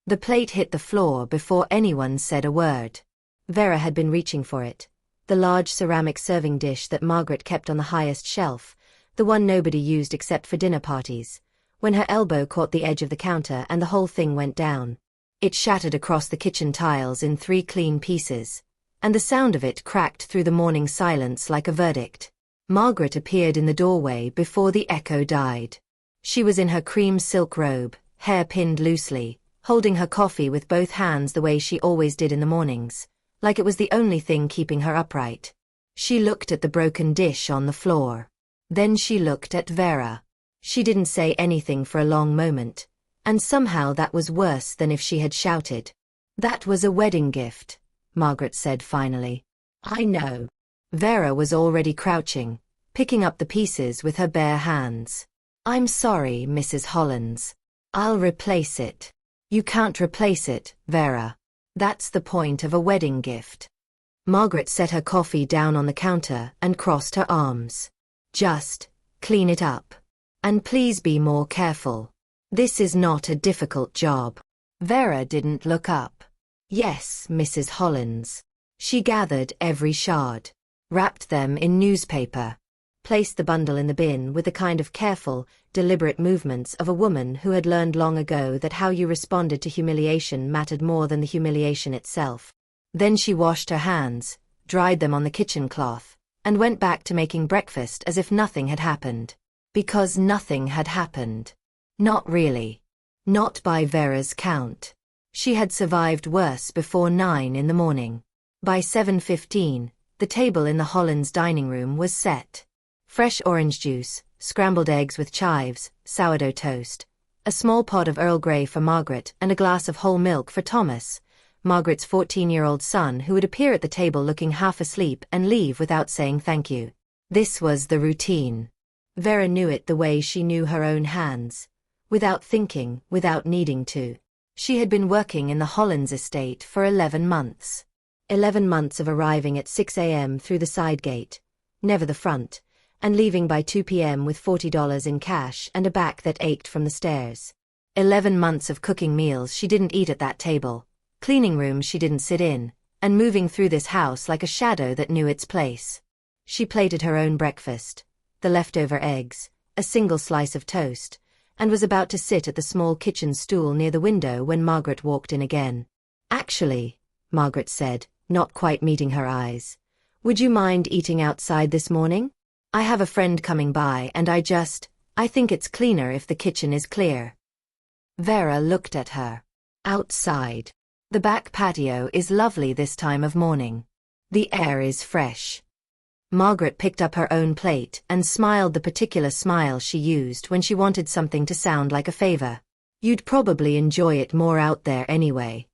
The plate hit the floor before anyone said a word. Vera had been reaching for it. The large ceramic serving dish that Margaret kept on the highest shelf, the one nobody used except for dinner parties, when her elbow caught the edge of the counter and the whole thing went down. It shattered across the kitchen tiles in 3 clean pieces, and the sound of it cracked through the morning silence like a verdict. Margaret appeared in the doorway before the echo died. She was in her cream silk robe, hair pinned loosely, holding her coffee with both hands the way she always did in the mornings, like it was the only thing keeping her upright. She looked at the broken dish on the floor. Then she looked at Vera. She didn't say anything for a long moment, and somehow that was worse than if she had shouted. "That was a wedding gift," Margaret said finally. "I know." Vera was already crouching, picking up the pieces with her bare hands. "I'm sorry, Mrs. Hollins. I'll replace it." "You can't replace it, Vera. That's the point of a wedding gift." Margaret set her coffee down on the counter and crossed her arms. "Just clean it up. And please be more careful. This is not a difficult job." Vera didn't look up. "Yes, Mrs. Hollins." She gathered every shard, wrapped them in newspaper, placed the bundle in the bin with the kind of careful, deliberate movements of a woman who had learned long ago that how you responded to humiliation mattered more than the humiliation itself. Then she washed her hands, dried them on the kitchen cloth, and went back to making breakfast as if nothing had happened. Because nothing had happened. Not really. Not by Vera's count. She had survived worse before 9 in the morning. By 7:15, the table in the Hollins dining room was set. Fresh orange juice, scrambled eggs with chives, sourdough toast, a small pot of Earl Grey for Margaret and a glass of whole milk for Thomas, Margaret's 14-year-old son, who would appear at the table looking half asleep and leave without saying thank you. This was the routine. Vera knew it the way she knew her own hands. Without thinking, without needing to. She had been working in the Hollins estate for 11 months. 11 months of arriving at 6 a.m. through the side gate, never the front, and leaving by 2 p.m. with $40 in cash and a back that ached from the stairs. 11 months of cooking meals she didn't eat at that table, cleaning rooms she didn't sit in, and moving through this house like a shadow that knew its place. She plated her own breakfast, the leftover eggs, a single slice of toast, and was about to sit at the small kitchen stool near the window when Margaret walked in again. "Actually," Margaret said, not quite meeting her eyes, "would you mind eating outside this morning? I have a friend coming by and I think it's cleaner if the kitchen is clear." Vera looked at her. "Outside. The back patio is lovely this time of morning. The air is fresh." Margaret picked up her own plate and smiled the particular smile she used when she wanted something to sound like a favor. "You'd probably enjoy it more out there anyway."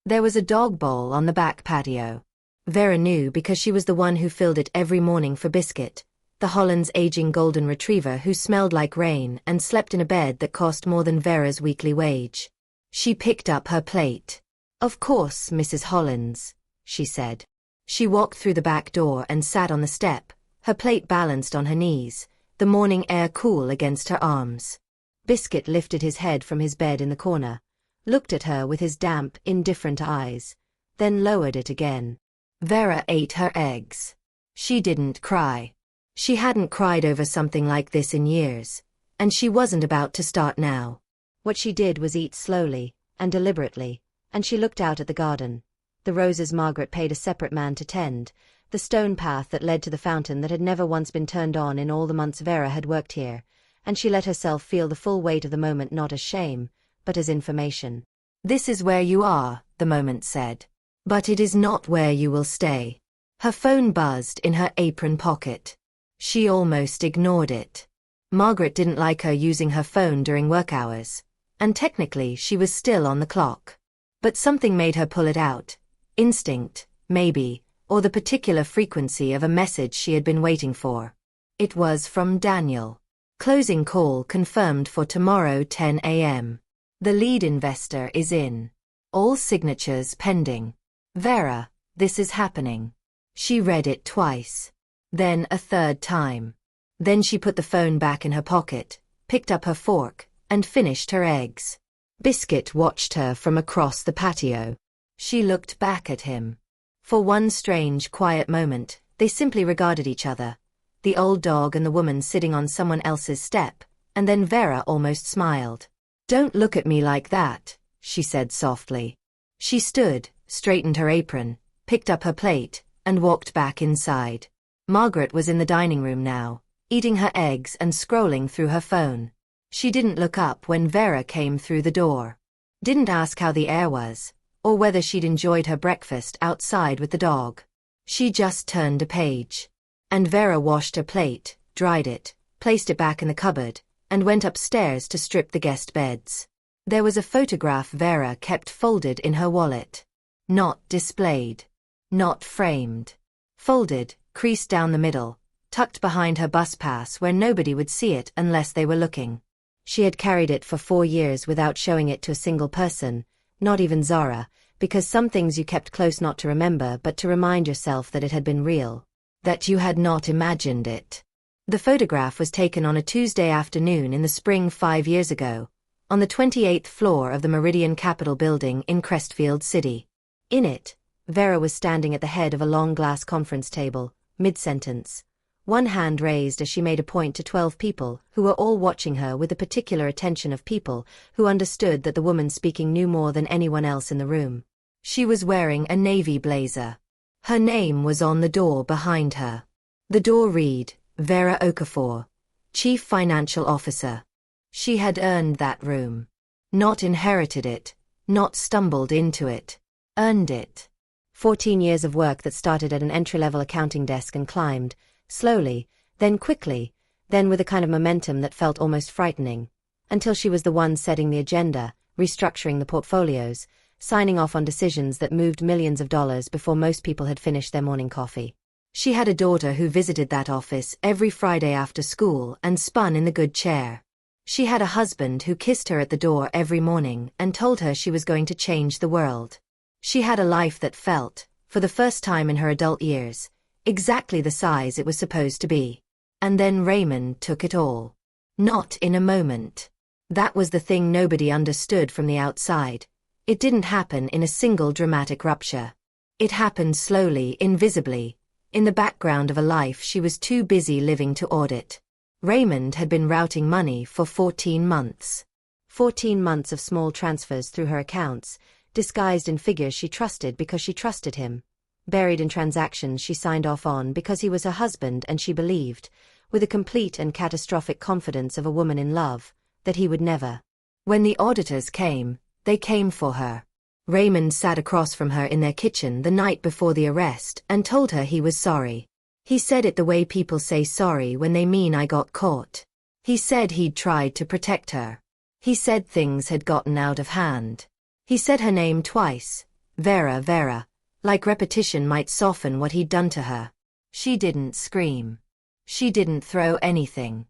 There was a dog bowl on the back patio. Vera knew because she was the one who filled it every morning for Biscuit, the Hollins' aging golden retriever who smelled like rain and slept in a bed that cost more than Vera's weekly wage. She picked up her plate. "Of course, Mrs. Hollins," she said. She walked through the back door and sat on the step, her plate balanced on her knees, the morning air cool against her arms. Biscuit lifted his head from his bed in the corner, looked at her with his damp, indifferent eyes, then lowered it again. Vera ate her eggs. She didn't cry. She hadn't cried over something like this in years, and she wasn't about to start now. What she did was eat slowly and deliberately, and she looked out at the garden. The roses Margaret paid a separate man to tend, the stone path that led to the fountain that had never once been turned on in all the months Vera had worked here, and she let herself feel the full weight of the moment not as shame, but as information. "This is where you are," the moment said. "But it is not where you will stay." Her phone buzzed in her apron pocket. She almost ignored it. Margaret didn't like her using her phone during work hours, and technically she was still on the clock. But something made her pull it out. Instinct, maybe, or the particular frequency of a message she had been waiting for. It was from Daniel. "Closing call confirmed for tomorrow 10 a.m. The lead investor is in. All signatures pending. Vera, this is happening." She read it twice. Then a third time. Then she put the phone back in her pocket, picked up her fork, and finished her eggs. Biscuit watched her from across the patio. She looked back at him. For one strange, quiet moment, they simply regarded each other, the old dog and the woman sitting on someone else's step, and then Vera almost smiled. "Don't look at me like that," she said softly. She stood, straightened her apron, picked up her plate, and walked back inside. Margaret was in the dining room now, eating her eggs and scrolling through her phone. She didn't look up when Vera came through the door. Didn't ask how the air was, or whether she'd enjoyed her breakfast outside with the dog. She just turned a page. And Vera washed her plate, dried it, placed it back in the cupboard, and went upstairs to strip the guest beds. There was a photograph Vera kept folded in her wallet. Not displayed. Not framed. Folded, creased down the middle, tucked behind her bus pass where nobody would see it unless they were looking. She had carried it for 4 years without showing it to a single person, not even Zara, because some things you kept close not to remember but to remind yourself that it had been real, that you had not imagined it. The photograph was taken on a Tuesday afternoon in the spring 5 years ago, on the 28th floor of the Meridian Capitol building in Crestfield City. In it, Vera was standing at the head of a long glass conference table, mid-sentence, one hand raised as she made a point to 12 people who were all watching her with the particular attention of people who understood that the woman speaking knew more than anyone else in the room. She was wearing a navy blazer. Her name was on the door behind her. The door read, Vera Okafor, Chief Financial Officer. She had earned that room. Not inherited it, not stumbled into it. Earned it. 14 years of work that started at an entry-level accounting desk and climbed, slowly, then quickly, then with a kind of momentum that felt almost frightening, until she was the one setting the agenda, restructuring the portfolios, signing off on decisions that moved millions of dollars before most people had finished their morning coffee. She had a daughter who visited that office every Friday after school and spun in the good chair. She had a husband who kissed her at the door every morning and told her she was going to change the world. She had a life that felt, for the first time in her adult years, exactly the size it was supposed to be. And then Raymond took it all. Not in a moment. That was the thing nobody understood from the outside. It didn't happen in a single dramatic rupture. It happened slowly, invisibly, in the background of a life she was too busy living to audit. Raymond had been routing money for 14 months. 14 months of small transfers through her accounts, disguised in figures she trusted because she trusted him. Buried in transactions she signed off on because he was her husband and she believed, with a complete and catastrophic confidence of a woman in love, that he would never. When the auditors came, they came for her. Raymond sat across from her in their kitchen the night before the arrest and told her he was sorry. He said it the way people say sorry when they mean I got caught. He said he'd tried to protect her. He said things had gotten out of hand. He said her name twice, Vera, Vera, like repetition might soften what he'd done to her. She didn't scream. She didn't throw anything.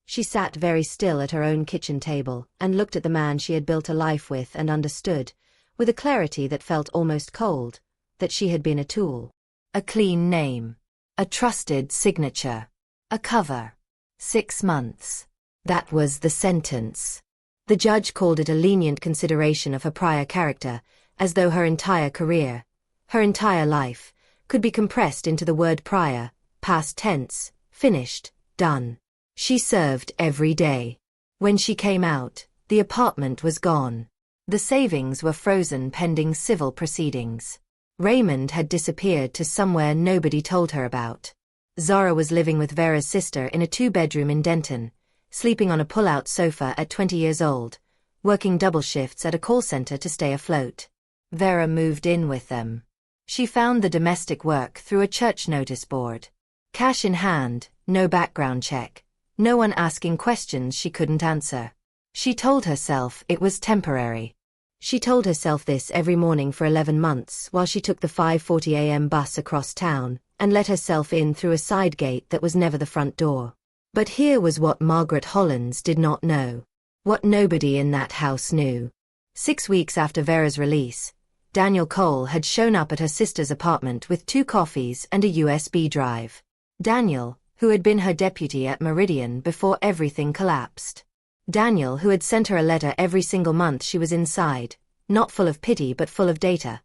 She sat very still at her own kitchen table and looked at the man she had built a life with and understood, with a clarity that felt almost cold, that she had been a tool. A clean name. A trusted signature. A cover. 6 months. That was the sentence. The judge called it a lenient consideration of her prior character, as though her entire career, her entire life, could be compressed into the word prior, past tense, finished, done. She served every day. When she came out, the apartment was gone. The savings were frozen pending civil proceedings. Raymond had disappeared to somewhere nobody told her about. Zara was living with Vera's sister in a 2-bedroom in Denton, sleeping on a pull-out sofa at 20 years old, working double shifts at a call center to stay afloat. Vera moved in with them. She found the domestic work through a church notice board. Cash in hand, no background check, no one asking questions she couldn't answer. She told herself it was temporary. She told herself this every morning for 11 months while she took the 5:40 a.m. bus across town and let herself in through a side gate that was never the front door. But here was what Margaret Hollins did not know. What nobody in that house knew. 6 weeks after Vera's release, Daniel Cole had shown up at her sister's apartment with 2 coffees and a USB drive. Daniel, who had been her deputy at Meridian before everything collapsed. Daniel, who had sent her a letter every single month she was inside, not full of pity but full of data.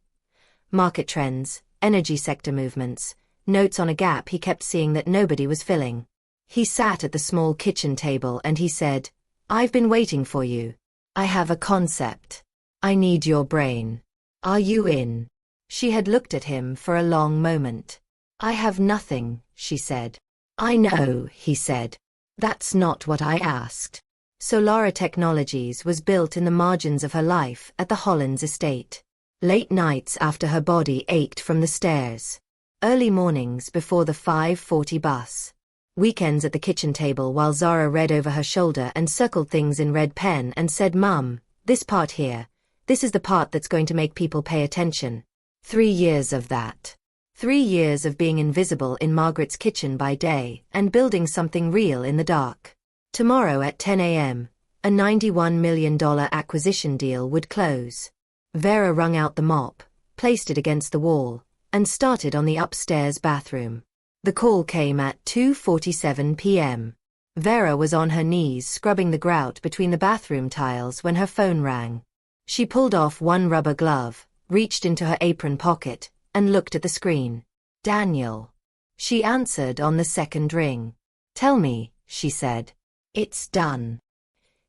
Market trends, energy sector movements, notes on a gap he kept seeing that nobody was filling. He sat at the small kitchen table and he said, "I've been waiting for you. I have a concept. I need your brain. Are you in?" She had looked at him for a long moment. "I have nothing," she said. "I know," he said. "That's not what I asked." Solara Technologies was built in the margins of her life at the Hollins estate. Late nights after her body ached from the stairs. Early mornings before the 5:40 bus. Weekends at the kitchen table while Zara read over her shoulder and circled things in red pen and said, "Mum, this part here, this is the part that's going to make people pay attention." 3 years of that. 3 years of being invisible in Margaret's kitchen by day and building something real in the dark. Tomorrow at 10 a.m., a $91 million acquisition deal would close. Vera wrung out the mop, placed it against the wall, and started on the upstairs bathroom. The call came at 2:47 p.m. Vera was on her knees scrubbing the grout between the bathroom tiles when her phone rang. She pulled off one rubber glove, reached into her apron pocket, and looked at the screen. "Daniel." She answered on the second ring. "Tell me," she said. "It's done."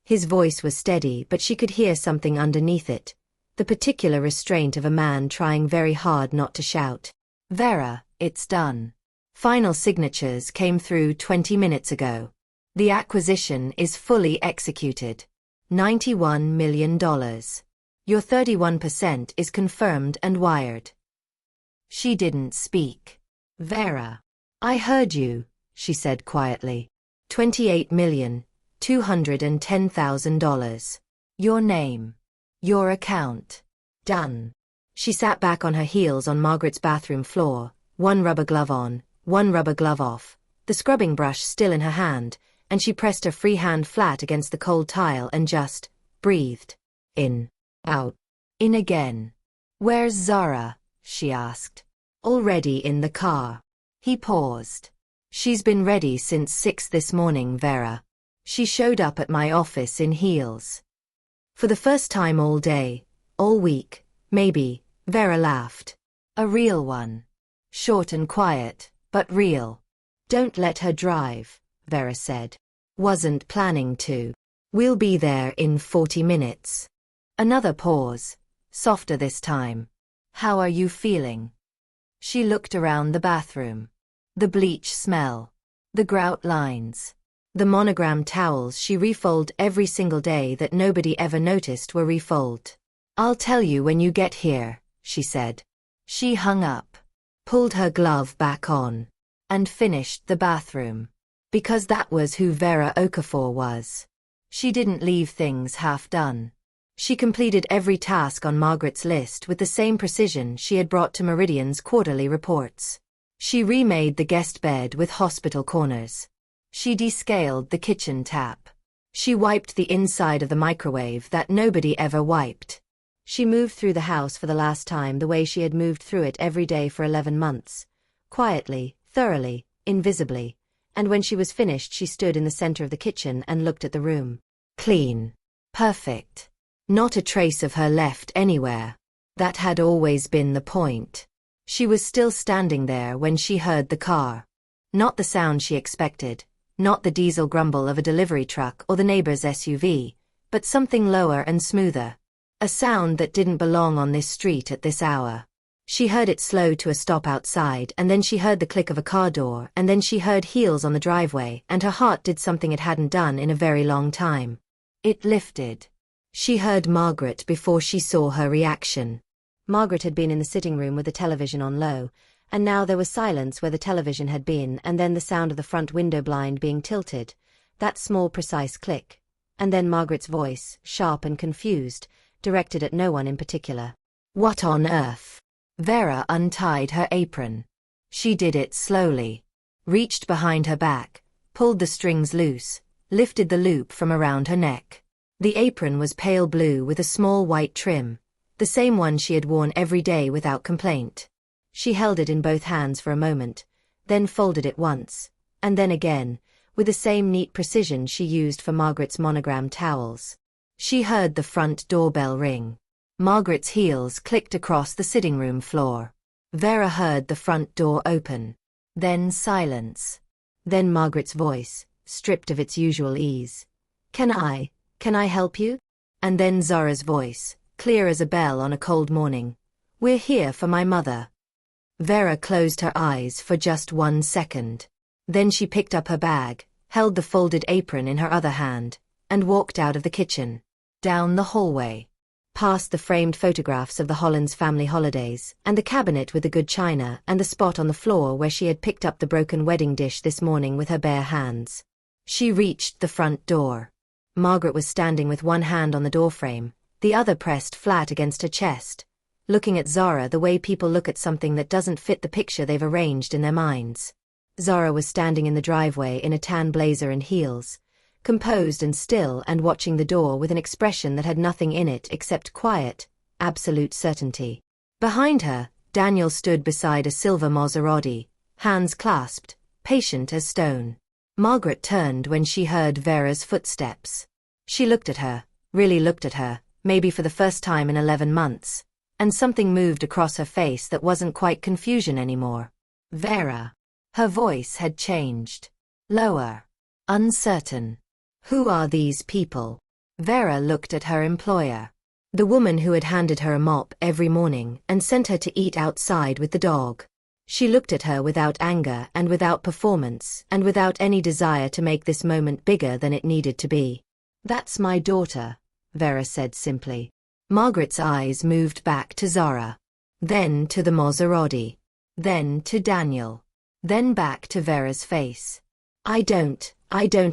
His voice was steady, but she could hear something underneath it, the particular restraint of a man trying very hard not to shout. "Vera, it's done. Final signatures came through 20 minutes ago. The acquisition is fully executed. $91 million. Your 31% is confirmed and wired." She didn't speak. "Vera." "I heard you," she said quietly. $28,210,000. Your name. Your account. Done. She sat back on her heels on Margaret's bathroom floor, one rubber glove on, one rubber glove off, the scrubbing brush still in her hand, and she pressed her free hand flat against the cold tile and just breathed. In. Out. In again. "Where's Zara?" she asked. "Already in the car." He paused. "She's been ready since 6 this morning, Vera. She showed up at my office in heels." For the first time all day, all week, maybe, Vera laughed. A real one. Short and quiet, but real. "Don't let her drive," Vera said. "Wasn't planning to. We'll be there in 40 minutes. Another pause, softer this time. "How are you feeling?" She looked around the bathroom. The bleach smell. The grout lines. The monogram towels she refolded every single day that nobody ever noticed were refolded. "I'll tell you when you get here," she said. She hung up, pulled her glove back on, and finished the bathroom. Because that was who Vera Okafor was. She didn't leave things half done. She completed every task on Margaret's list with the same precision she had brought to Meridian's quarterly reports. She remade the guest bed with hospital corners. She descaled the kitchen tap. She wiped the inside of the microwave that nobody ever wiped. She moved through the house for the last time the way she had moved through it every day for 11 months. Quietly, thoroughly, invisibly. And when she was finished she stood in the center of the kitchen and looked at the room. Clean. Perfect. Not a trace of her left anywhere. That had always been the point. She was still standing there when she heard the car. Not the sound she expected. Not the diesel grumble of a delivery truck or the neighbor's SUV, but something lower and smoother. A sound that didn't belong on this street at this hour. She heard it slow to a stop outside, and then she heard the click of a car door, and then she heard heels on the driveway, and her heart did something it hadn't done in a very long time. It lifted. She heard Margaret before she saw her reaction. Margaret had been in the sitting room with the television on low, and now there was silence where the television had been, and then the sound of the front window blind being tilted, that small precise click, and then Margaret's voice, sharp and confused, directed at no one in particular. "What on earth?" Vera untied her apron. She did it slowly. Reached behind her back, pulled the strings loose, lifted the loop from around her neck. The apron was pale blue with a small white trim, the same one she had worn every day without complaint. She held it in both hands for a moment, then folded it once, and then again, with the same neat precision she used for Margaret's monogram towels. She heard the front doorbell ring. Margaret's heels clicked across the sitting room floor. Vera heard the front door open. Then silence. Then Margaret's voice, stripped of its usual ease. Can I help you? And then Zara's voice, clear as a bell on a cold morning. We're here for my mother. Vera closed her eyes for just 1 second. Then she picked up her bag, held the folded apron in her other hand, and walked out of the kitchen. Down the hallway. Past the framed photographs of the Hollands family holidays, and the cabinet with the good china, and the spot on the floor where she had picked up the broken wedding dish this morning with her bare hands. She reached the front door. Margaret was standing with one hand on the doorframe, the other pressed flat against her chest, looking at Zara the way people look at something that doesn't fit the picture they've arranged in their minds. Zara was standing in the driveway in a tan blazer and heels, composed and still, and watching the door with an expression that had nothing in it except quiet, absolute certainty. Behind her, Daniel stood beside a silver Maserati, hands clasped, patient as stone. Margaret turned when she heard Vera's footsteps. She looked at her, really looked at her, maybe for the first time in 11 months, and something moved across her face that wasn't quite confusion anymore. Vera. Her voice had changed. Lower. Uncertain. Who are these people? Vera looked at her employer. The woman who had handed her a mop every morning and sent her to eat outside with the dog. She looked at her without anger and without performance and without any desire to make this moment bigger than it needed to be. That's my daughter, Vera said simply. Margaret's eyes moved back to Zara. Then to the Maserati. Then to Daniel. Then back to Vera's face. I don't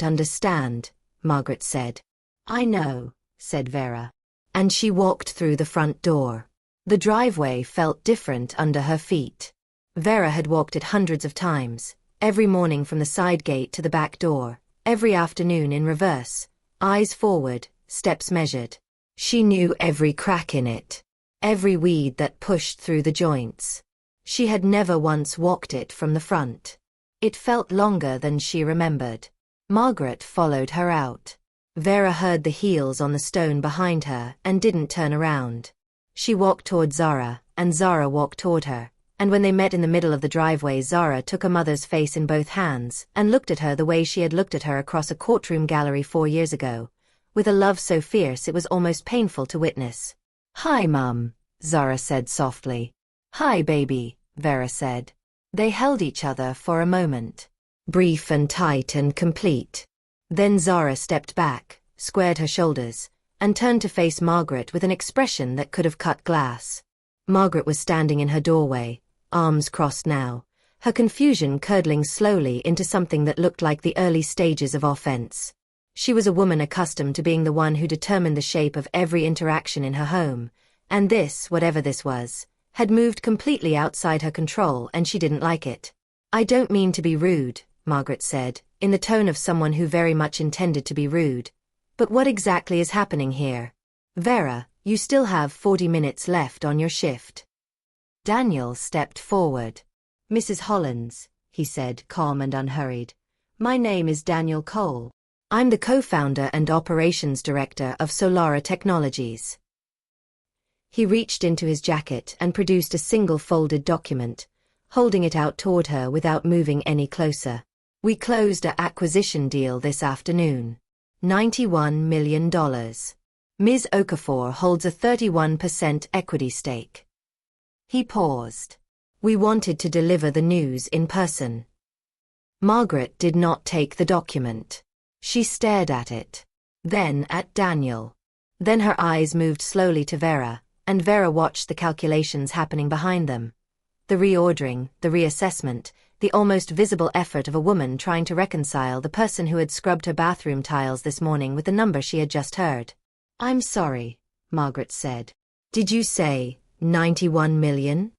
understand, Margaret said. I know, said Vera. And she walked through the front door. The driveway felt different under her feet. Vera had walked it hundreds of times, every morning from the side gate to the back door, every afternoon in reverse, eyes forward, steps measured. She knew every crack in it, every weed that pushed through the joints. She had never once walked it from the front. It felt longer than she remembered. Margaret followed her out. Vera heard the heels on the stone behind her and didn't turn around. She walked toward Zara, and Zara walked toward her. And when they met in the middle of the driveway, Zara took her mother's face in both hands and looked at her the way she had looked at her across a courtroom gallery 4 years ago, with a love so fierce it was almost painful to witness. Hi, Mum, Zara said softly. Hi, baby, Vera said. They held each other for a moment. Brief and tight and complete. Then Zara stepped back, squared her shoulders, and turned to face Margaret with an expression that could have cut glass. Margaret was standing in her doorway, arms crossed now, her confusion curdling slowly into something that looked like the early stages of offense. She was a woman accustomed to being the one who determined the shape of every interaction in her home, and this, whatever this was, had moved completely outside her control and she didn't like it. I don't mean to be rude, Margaret said, in the tone of someone who very much intended to be rude. But what exactly is happening here? Vera, you still have 40 minutes left on your shift. Daniel stepped forward. Mrs. Hollands, he said, calm and unhurried. My name is Daniel Cole. I'm the co-founder and operations director of Solara Technologies. He reached into his jacket and produced a single folded document, holding it out toward her without moving any closer. We closed an acquisition deal this afternoon. $91 million. Ms. Okafor holds a 31% equity stake. He paused. We wanted to deliver the news in person. Margaret did not take the document. She stared at it. Then at Daniel. Then her eyes moved slowly to Vera, and Vera watched the calculations happening behind them. The reordering, the reassessment, the almost visible effort of a woman trying to reconcile the person who had scrubbed her bathroom tiles this morning with the number she had just heard. I'm sorry, Margaret said. Did you say 91 million?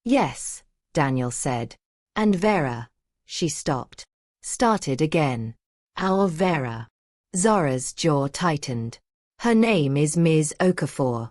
Yes, Daniel said. And Vera, she stopped. Started again. Our Vera. Zara's jaw tightened. Her name is Ms. Okafor.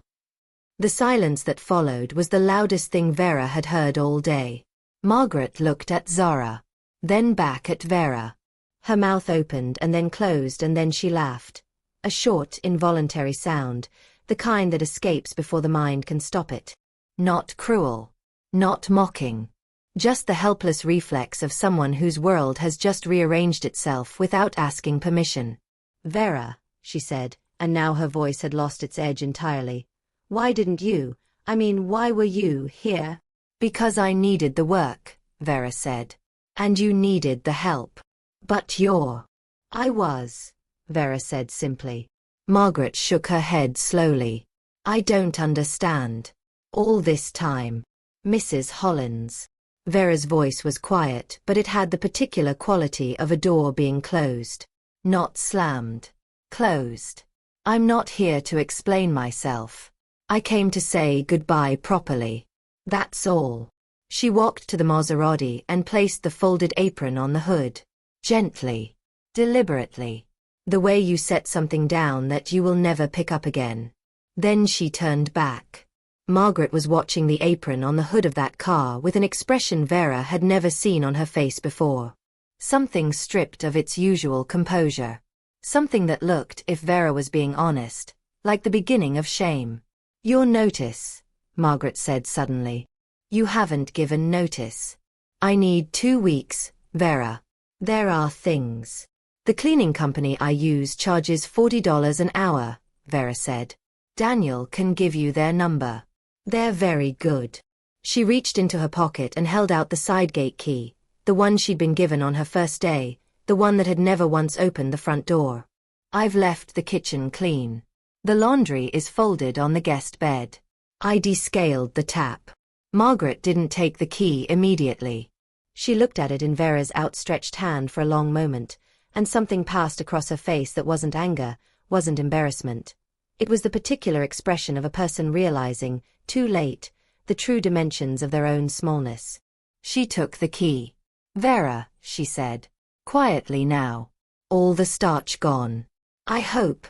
The silence that followed was the loudest thing Vera had heard all day. Margaret looked at Zara. Then back at Vera. Her mouth opened and then closed, and then she laughed. A short, involuntary sound, the kind that escapes before the mind can stop it. Not cruel. Not mocking. Just the helpless reflex of someone whose world has just rearranged itself without asking permission. "Vera," she said, and now her voice had lost its edge entirely. "Why didn't you, why were you here?" "Because I needed the work," Vera said. "And you needed the help." "But you're—" "I was," Vera said simply. Margaret shook her head slowly. "I don't understand. All this time. Mrs. Hollins." Vera's voice was quiet, but it had the particular quality of a door being closed. Not slammed. Closed. "I'm not here to explain myself. I came to say goodbye properly. That's all." She walked to the Maserati and placed the folded apron on the hood. Gently. Deliberately. "The way you set something down that you will never pick up again." Then she turned back. Margaret was watching the apron on the hood of that car with an expression Vera had never seen on her face before. Something stripped of its usual composure. Something that looked, if Vera was being honest, like the beginning of shame. "Your notice," Margaret said suddenly. "You haven't given notice." "I need 2 weeks, Vera. There are things." "The cleaning company I use charges $40 an hour," Vera said. "Daniel can give you their number. They're very good." She reached into her pocket and held out the side gate key, the one she'd been given on her first day, the one that had never once opened the front door. "I've left the kitchen clean. The laundry is folded on the guest bed." I descaled the tap. Margaret didn't take the key immediately. She looked at it in Vera's outstretched hand for a long moment, and something passed across her face that wasn't anger, wasn't embarrassment. It was the particular expression of a person realizing, too late, the true dimensions of their own smallness. She took the key. "Vera," she said. "Quietly now. All the starch gone. I hope,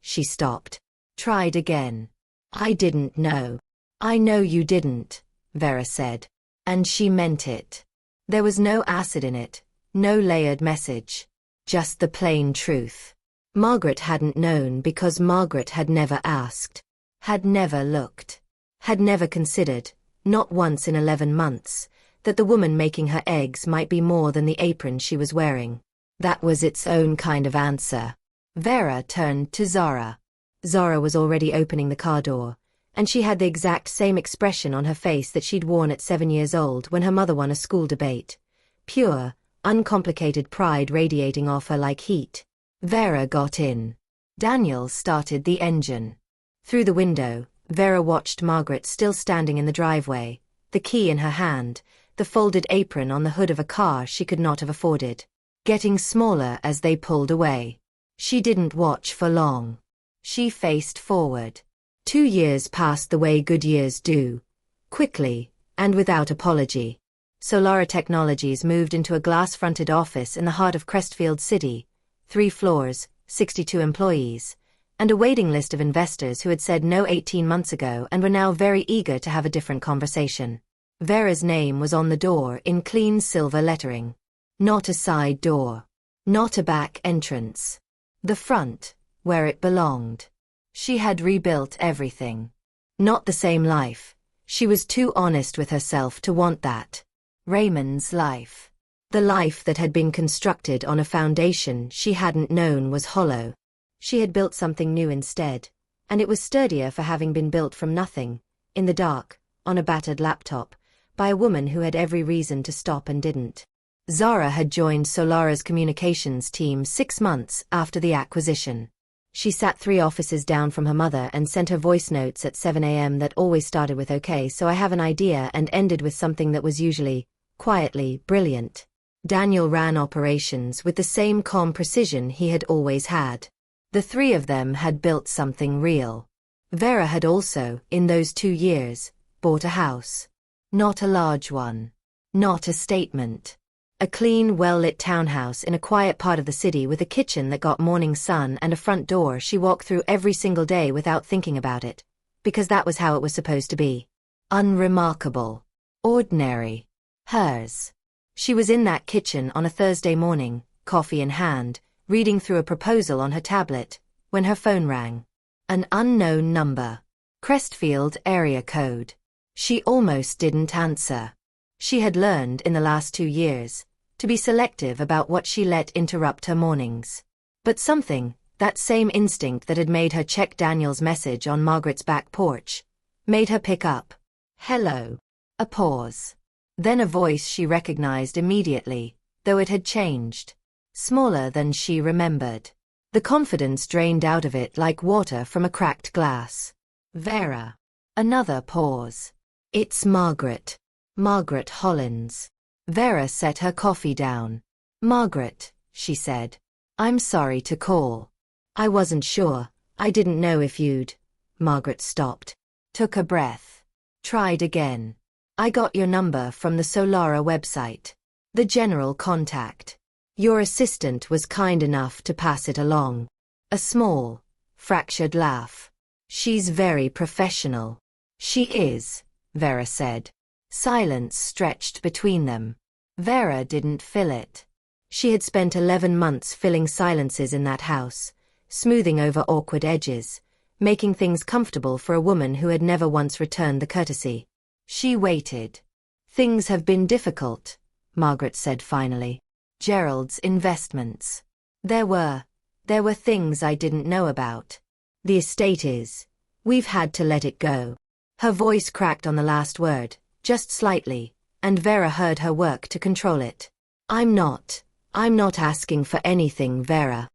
she stopped. Tried again. "I didn't know." "I know you didn't," Vera said. And she meant it. There was no acid in it, no layered message. Just the plain truth. Margaret hadn't known because Margaret had never asked. Had never looked. Had never considered, not once in 11 months, that the woman making her eggs might be more than the apron she was wearing. That was its own kind of answer. Vera turned to Zara. Zara was already opening the car door, and she had the exact same expression on her face that she'd worn at 7 years old when her mother won a school debate. Pure, uncomplicated pride radiating off her like heat. Vera got in. Daniel started the engine. Through the window, Vera watched Margaret still standing in the driveway, the key in her hand, the folded apron on the hood of a car she could not have afforded, getting smaller as they pulled away. She didn't watch for long. She faced forward. 2 years passed the way good years do, quickly, and without apology. Solara Technologies moved into a glass-fronted office in the heart of Crestfield City, 3 floors, 62 employees, and a waiting list of investors who had said no 18 months ago and were now very eager to have a different conversation. Vera's name was on the door in clean silver lettering. Not a side door. Not a back entrance. The front, where it belonged. She had rebuilt everything. Not the same life. She was too honest with herself to want that. Raymond's life. The life that had been constructed on a foundation she hadn't known was hollow. She had built something new instead, and it was sturdier for having been built from nothing, in the dark, on a battered laptop, by a woman who had every reason to stop and didn't. Zara had joined Solara's communications team 6 months after the acquisition. She sat 3 offices down from her mother and sent her voice notes at 7 a.m. that always started with "Okay, so I have an idea," and ended with something that was usually, quietly, brilliant. Daniel ran operations with the same calm precision he had always had. The 3 of them had built something real. Vera had also, in those 2 years, bought a house. Not a large one. Not a statement. A clean, well-lit townhouse in a quiet part of the city with a kitchen that got morning sun and a front door she walked through every single day without thinking about it, because that was how it was supposed to be. Unremarkable. Ordinary. Hers. She was in that kitchen on a Thursday morning, coffee in hand, reading through a proposal on her tablet, when her phone rang. An unknown number. Crestfield area code. She almost didn't answer. She had learned in the last 2 years to be selective about what she let interrupt her mornings. But something, that same instinct that had made her check Daniel's message on Margaret's back porch, made her pick up. Hello. A pause. Then a voice she recognized immediately, though it had changed. Smaller than she remembered. The confidence drained out of it like water from a cracked glass. Vera. Another pause. It's Margaret. Margaret Hollins. Vera set her coffee down. Margaret, she said. I'm sorry to call. I wasn't sure. I didn't know if you'd. Margaret stopped. Took a breath. Tried again. I got your number from the Solara website. The general contact. Your assistant was kind enough to pass it along. A small, fractured laugh. She's very professional. She is, Vera said. Silence stretched between them. Vera didn't fill it. She had spent 11 months filling silences in that house, smoothing over awkward edges, making things comfortable for a woman who had never once returned the courtesy. She waited. Things have been difficult, Margaret said finally. Gerald's investments. There were things I didn't know about. The estate is. We've had to let it go. Her voice cracked on the last word, just slightly, and Vera heard her work to control it. I'm not asking for anything, Vera.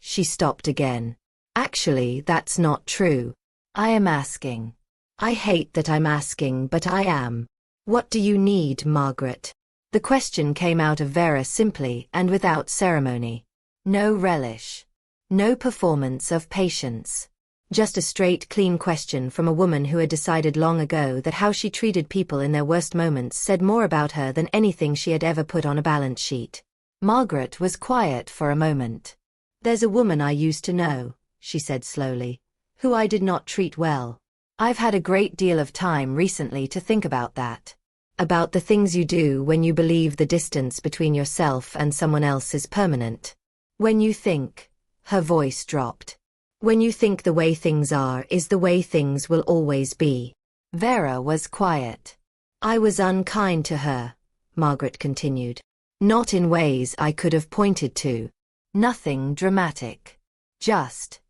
She stopped again. Actually, that's not true. I am asking. I hate that I'm asking, but I am. What do you need, Margaret? The question came out of Vera simply and without ceremony. No relish. No performance of patience. Just a straight, clean question from a woman who had decided long ago that how she treated people in their worst moments said more about her than anything she had ever put on a balance sheet. Margaret was quiet for a moment. There's a woman I used to know, she said slowly, who I did not treat well. I've had a great deal of time recently to think about that. About the things you do when you believe the distance between yourself and someone else is permanent. When you think, her voice dropped. When you think the way things are is the way things will always be. Vera was quiet. I was unkind to her, Margaret continued. Not in ways I could have pointed to. Nothing dramatic. Just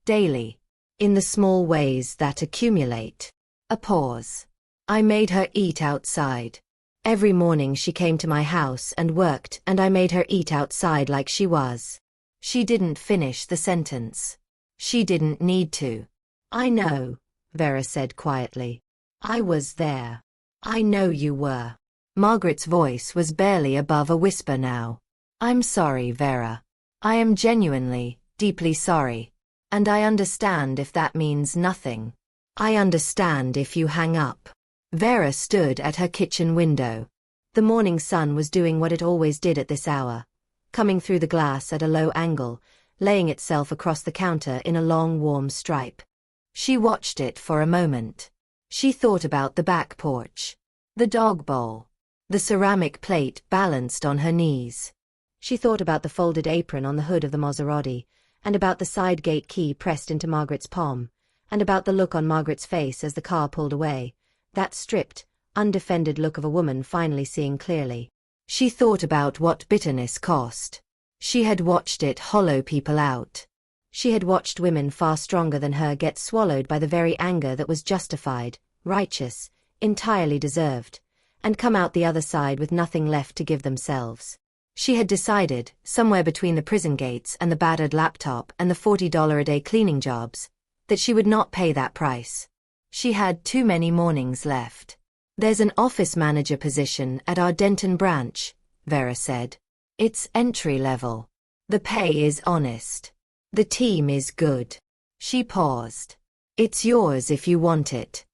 daily. In the small ways that accumulate. A pause. I made her eat outside. Every morning she came to my house and worked, and I made her eat outside like she was. She didn't finish the sentence. She didn't need to. I know, Vera said quietly. I was there. I know you were. Margaret's voice was barely above a whisper now. I'm sorry, Vera. I am genuinely, deeply sorry. And I understand if that means nothing. I understand if you hang up. Vera stood at her kitchen window. The morning sun was doing what it always did at this hour, coming through the glass at a low angle, laying itself across the counter in a long warm stripe. She watched it for a moment. She thought about the back porch, the dog bowl, the ceramic plate balanced on her knees. She thought about the folded apron on the hood of the Maserati, and about the side gate key pressed into Margaret's palm, and about the look on Margaret's face as the car pulled away, that stripped, undefended look of a woman finally seeing clearly. She thought about what bitterness cost. She had watched it hollow people out. She had watched women far stronger than her get swallowed by the very anger that was justified, righteous, entirely deserved, and come out the other side with nothing left to give themselves. She had decided, somewhere between the prison gates and the battered laptop and the $40 a day cleaning jobs, that she would not pay that price. She had too many mornings left. There's an office manager position at our Denton branch, Vera said. It's entry level. The pay is honest. The team is good. She paused. It's yours if you want it.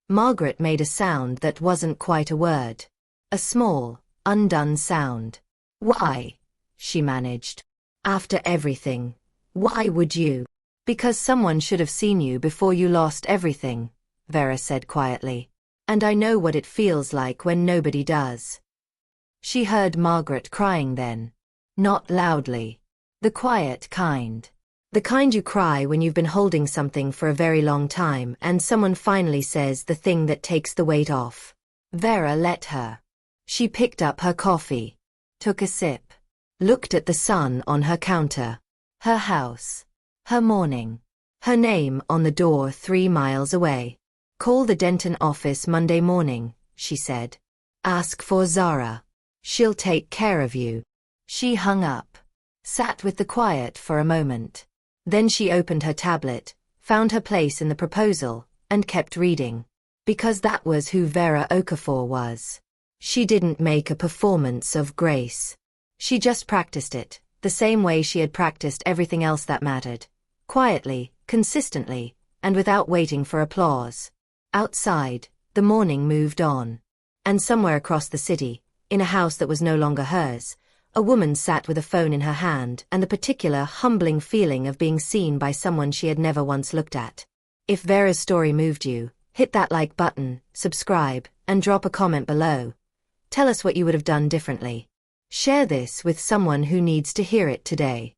Margaret made a sound that wasn't quite a word. A small, undone sound. Why? She managed. After everything. Why would you? Because someone should have seen you before you lost everything, Vera said quietly. And I know what it feels like when nobody does. She heard Margaret crying then. Not loudly. The quiet kind. The kind you cry when you've been holding something for a very long time and someone finally says the thing that takes the weight off. Vera let her. She picked up her coffee, took a sip, looked at the sun on her counter, her house, her morning, her name on the door 3 miles away. Call the Denton office Monday morning, she said. Ask for Zara. She'll take care of you. She hung up, sat with the quiet for a moment. Then she opened her tablet, found her place in the proposal, and kept reading. Because that was who Vera Okafor was. She didn't make a performance of grace. She just practiced it, the same way she had practiced everything else that mattered. Quietly, consistently, and without waiting for applause. Outside, the morning moved on. And somewhere across the city, in a house that was no longer hers, a woman sat with a phone in her hand and the particular humbling feeling of being seen by someone she had never once looked at. If Vera's story moved you, hit that like button, subscribe, and drop a comment below. Tell us what you would have done differently. Share this with someone who needs to hear it today.